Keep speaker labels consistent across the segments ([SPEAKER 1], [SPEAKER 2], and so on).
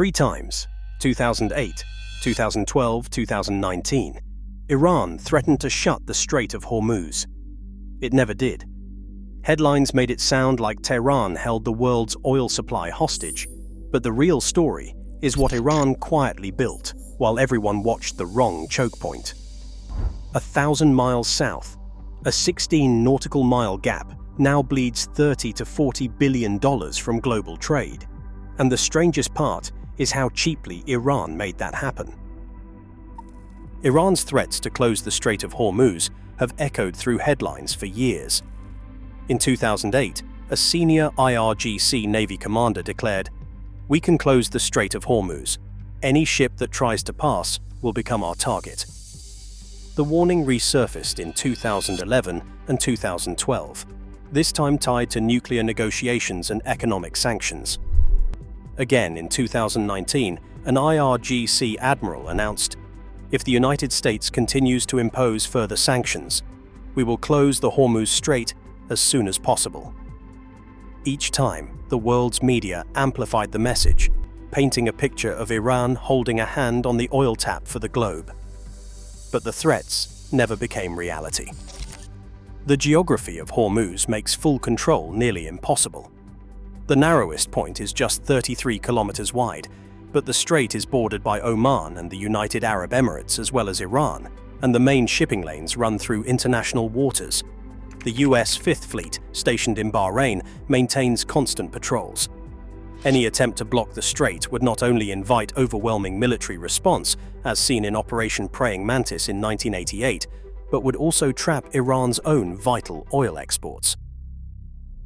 [SPEAKER 1] Three times, 2008, 2012, 2019, Iran threatened to shut the Strait of Hormuz. It never did. Headlines made it sound like Tehran held the world's oil supply hostage, but the real story is what Iran quietly built while everyone watched the wrong choke point. 1,000 miles south, a 16 nautical mile gap now bleeds $30 to $40 billion from global trade. And the strangest part is how cheaply Iran made that happen. Iran's threats to close the Strait of Hormuz have echoed through headlines for years. In 2008, a senior IRGC Navy commander declared, "We can close the Strait of Hormuz. Any ship that tries to pass will become our target." The warning resurfaced in 2011 and 2012, this time tied to nuclear negotiations and economic sanctions. Again, in 2019, an IRGC admiral announced, "If the United States continues to impose further sanctions, we will close the Hormuz Strait as soon as possible." Each time, the world's media amplified the message, painting a picture of Iran holding a hand on the oil tap for the globe. But the threats never became reality. The geography of Hormuz makes full control nearly impossible. The narrowest point is just 33 kilometers wide, but the strait is bordered by Oman and the United Arab Emirates as well as Iran, and the main shipping lanes run through international waters. The US Fifth Fleet, stationed in Bahrain, maintains constant patrols. Any attempt to block the strait would not only invite overwhelming military response, as seen in Operation Praying Mantis in 1988, but would also trap Iran's own vital oil exports.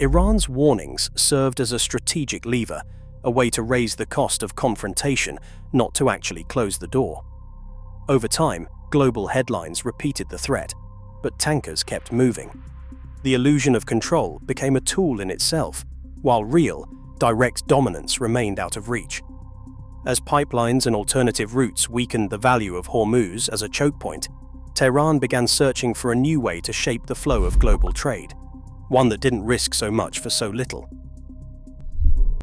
[SPEAKER 1] Iran's warnings served as a strategic lever, a way to raise the cost of confrontation, not to actually close the door. Over time, global headlines repeated the threat, but tankers kept moving. The illusion of control became a tool in itself, while real, direct dominance remained out of reach. As pipelines and alternative routes weakened the value of Hormuz as a choke point, Tehran began searching for a new way to shape the flow of global trade, one that didn't risk so much for so little.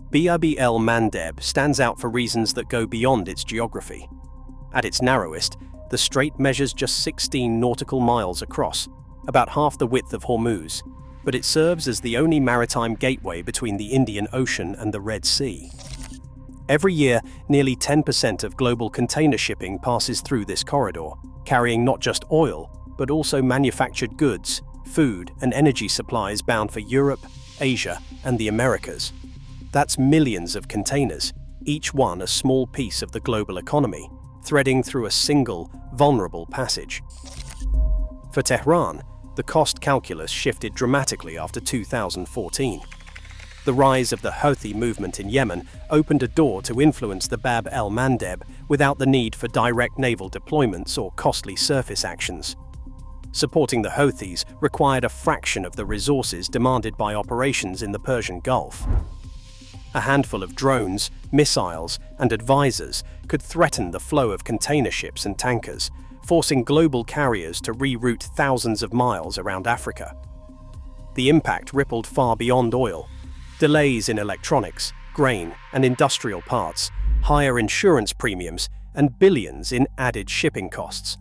[SPEAKER 1] Bab el-Mandeb stands out for reasons that go beyond its geography. At its narrowest, the strait measures just 16 nautical miles across, about half the width of Hormuz, but it serves as the only maritime gateway between the Indian Ocean and the Red Sea. Every year, nearly 10% of global container shipping passes through this corridor, carrying not just oil, but also manufactured goods, food, and energy supplies bound for Europe, Asia, and the Americas. That's millions of containers, each one a small piece of the global economy, threading through a single, vulnerable passage. For Tehran, the cost calculus shifted dramatically after 2014. The rise of the Houthi movement in Yemen opened a door to influence the Bab el-Mandeb without the need for direct naval deployments or costly surface actions. Supporting the Houthis required a fraction of the resources demanded by operations in the Persian Gulf. A handful of drones, missiles, and advisors could threaten the flow of container ships and tankers, forcing global carriers to reroute thousands of miles around Africa. The impact rippled far beyond oil. Delays in electronics, grain, and industrial parts, higher insurance premiums, and billions in added shipping costs.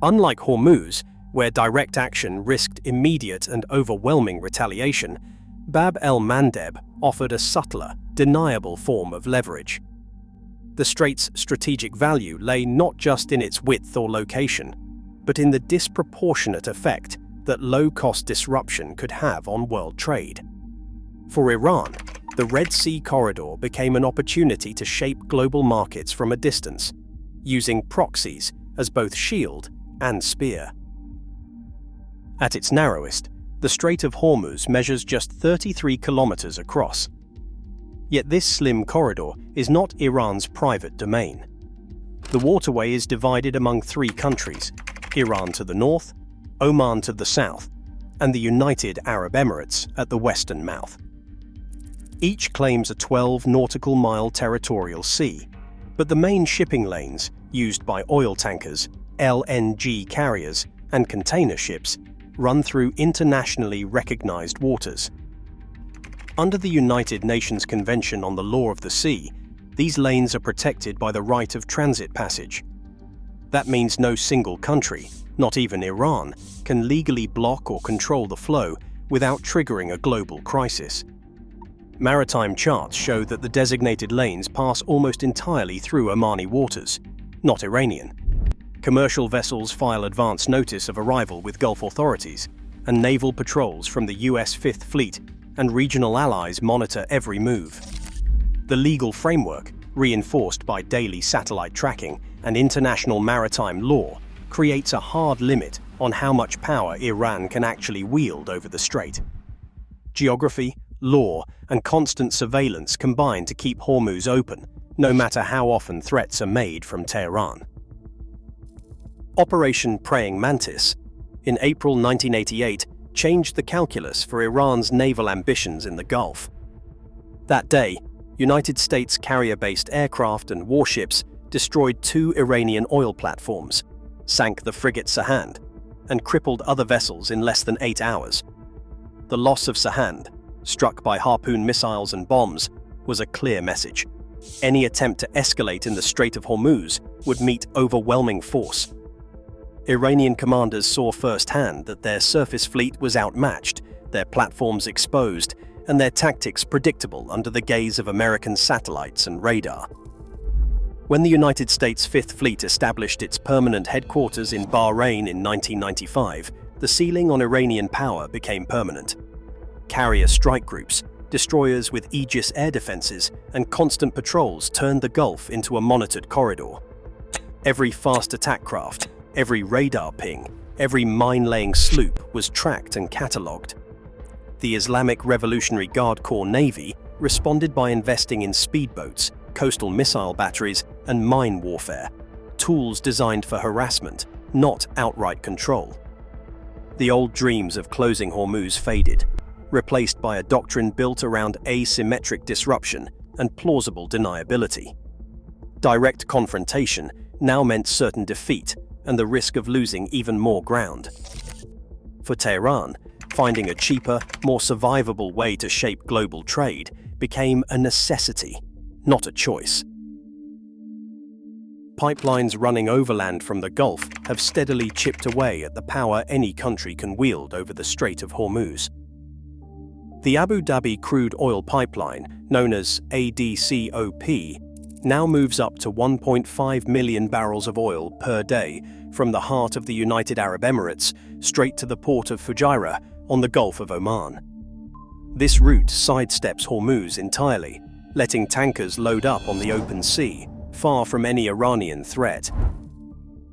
[SPEAKER 1] Unlike Hormuz, where direct action risked immediate and overwhelming retaliation, Bab el-Mandeb offered a subtler, deniable form of leverage. The strait's strategic value lay not just in its width or location, but in the disproportionate effect that low-cost disruption could have on world trade. For Iran, the Red Sea corridor became an opportunity to shape global markets from a distance, using proxies as both shield and spear. At its narrowest, the Strait of Hormuz measures just 33 kilometers across. Yet this slim corridor is not Iran's private domain. The waterway is divided among three countries: Iran to the north, Oman to the south, and the United Arab Emirates at the western mouth. Each claims a 12 nautical mile territorial sea, but the main shipping lanes, used by oil tankers, LNG carriers, and container ships, run through internationally recognized waters. Under the United Nations Convention on the Law of the Sea, These lanes are protected by the right of transit passage. That means no single country, not even Iran, can legally block or control the flow without triggering a global crisis. Maritime charts show that the designated lanes pass almost entirely through Omani waters, not Iranian. Commercial vessels file advance notice of arrival with Gulf authorities, and naval patrols from the US Fifth Fleet and regional allies monitor every move. The legal framework, reinforced by daily satellite tracking and international maritime law, creates a hard limit on how much power Iran can actually wield over the strait. Geography, law, and constant surveillance combine to keep Hormuz open, no matter how often threats are made from Tehran. Operation Praying Mantis, in April 1988, changed the calculus for Iran's naval ambitions in the Gulf. That day, United States carrier-based aircraft and warships destroyed 2 Iranian oil platforms, sank the frigate Sahand, and crippled other vessels in less than 8 hours. The loss of Sahand, struck by Harpoon missiles and bombs, was a clear message. Any attempt to escalate in the Strait of Hormuz would meet overwhelming force. Iranian commanders saw firsthand that their surface fleet was outmatched, their platforms exposed, and their tactics predictable under the gaze of American satellites and radar. When the United States Fifth Fleet established its permanent headquarters in Bahrain in 1995, the ceiling on Iranian power became permanent. Carrier strike groups, destroyers with Aegis air defenses, and constant patrols turned the Gulf into a monitored corridor. Every fast attack craft, every radar ping, every mine-laying sloop was tracked and catalogued. The Islamic Revolutionary Guard Corps Navy responded by investing in speedboats, coastal missile batteries, and mine warfare, tools designed for harassment, not outright control. The old dreams of closing Hormuz faded, replaced by a doctrine built around asymmetric disruption and plausible deniability. Direct confrontation now meant certain defeat and the risk of losing even more ground. For Tehran, finding a cheaper, more survivable way to shape global trade became a necessity, not a choice. Pipelines running overland from the Gulf have steadily chipped away at the power any country can wield over the Strait of Hormuz. The Abu Dhabi crude oil pipeline, known as ADCOP, now moves up to 1.5 million barrels of oil per day from the heart of the United Arab Emirates straight to the port of Fujairah on the Gulf of Oman. This route sidesteps Hormuz entirely, letting tankers load up on the open sea, far from any Iranian threat.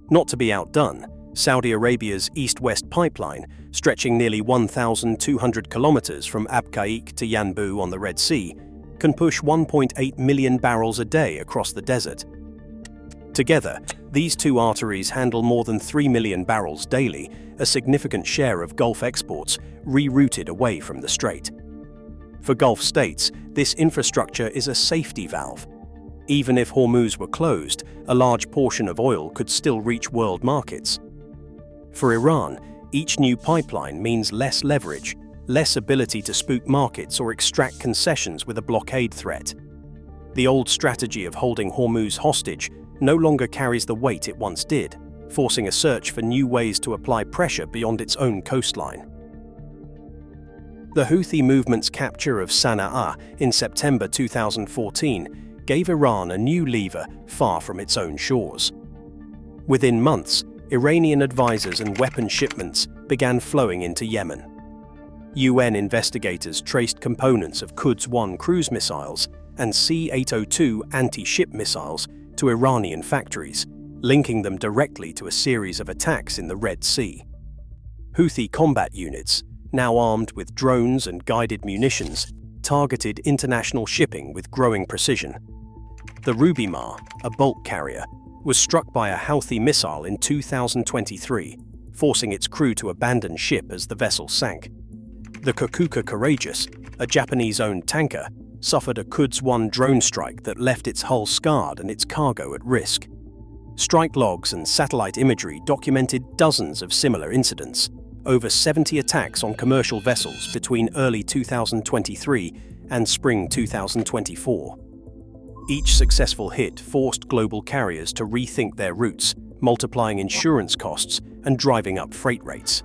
[SPEAKER 1] Not to be outdone, Saudi Arabia's east-west pipeline, stretching nearly 1,200 kilometers from Abqaiq to Yanbu on the Red Sea, can push 1.8 million barrels a day across the desert. Together, these two arteries handle more than 3 million barrels daily, a significant share of Gulf exports rerouted away from the strait. For Gulf states, this infrastructure is a safety valve. Even if Hormuz were closed, a large portion of oil could still reach world markets. For Iran, each new pipeline means less leverage, less ability to spook markets or extract concessions with a blockade threat. The old strategy of holding Hormuz hostage no longer carries the weight it once did, forcing a search for new ways to apply pressure beyond its own coastline. The Houthi movement's capture of Sana'a in September 2014 gave Iran a new lever far from its own shores. Within months, Iranian advisors and weapon shipments began flowing into Yemen. UN investigators traced components of Quds-1 cruise missiles and C-802 anti-ship missiles to Iranian factories, linking them directly to a series of attacks in the Red Sea. Houthi combat units, now armed with drones and guided munitions, targeted international shipping with growing precision. The Rubimar, a bulk carrier, was struck by a Houthi missile in 2023, forcing its crew to abandon ship as the vessel sank. The Kokuka Courageous, a Japanese-owned tanker, suffered a Quds-1 drone strike that left its hull scarred and its cargo at risk. Strike logs and satellite imagery documented dozens of similar incidents, over 70 attacks on commercial vessels between early 2023 and spring 2024. Each successful hit forced global carriers to rethink their routes, multiplying insurance costs and driving up freight rates.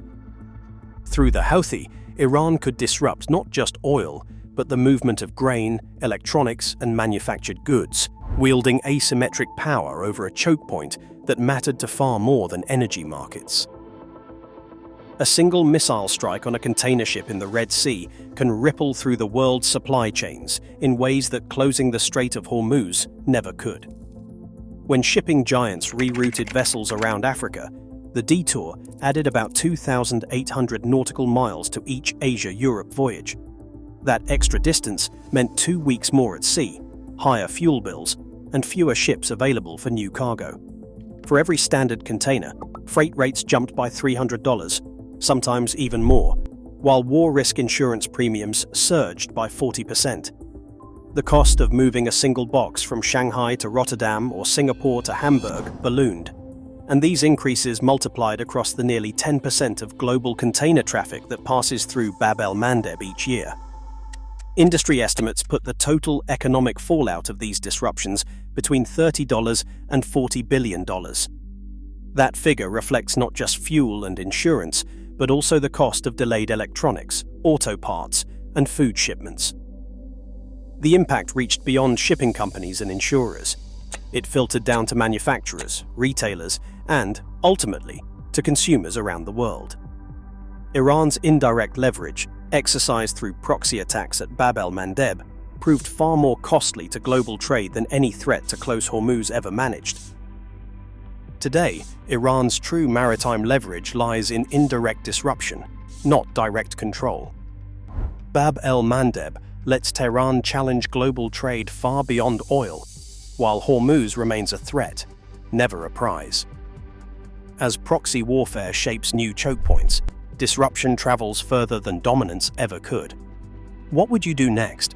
[SPEAKER 1] Through the Houthi, Iran could disrupt not just oil, but the movement of grain, electronics, and manufactured goods, wielding asymmetric power over a choke point that mattered to far more than energy markets. A single missile strike on a container ship in the Red Sea can ripple through the world's supply chains in ways that closing the Strait of Hormuz never could. When shipping giants rerouted vessels around Africa, the detour added about 2,800 nautical miles to each Asia-Europe voyage. That extra distance meant 2 weeks more at sea, higher fuel bills, and fewer ships available for new cargo. For every standard container, freight rates jumped by $300, sometimes even more, while war risk insurance premiums surged by 40%. The cost of moving a single box from Shanghai to Rotterdam or Singapore to Hamburg ballooned, and these increases multiplied across the nearly 10% of global container traffic that passes through Bab el-Mandeb each year. Industry estimates put the total economic fallout of these disruptions between $30 and $40 billion. That figure reflects not just fuel and insurance, but also the cost of delayed electronics, auto parts, and food shipments. The impact reached beyond shipping companies and insurers. It filtered down to manufacturers, retailers, and, ultimately, to consumers around the world. Iran's indirect leverage, exercised through proxy attacks at Bab el-Mandeb, proved far more costly to global trade than any threat to close Hormuz ever managed. Today, Iran's true maritime leverage lies in indirect disruption, not direct control. Bab el-Mandeb lets Tehran challenge global trade far beyond oil, while Hormuz remains a threat, never a prize. As proxy warfare shapes new choke points, disruption travels further than dominance ever could. What would you do next?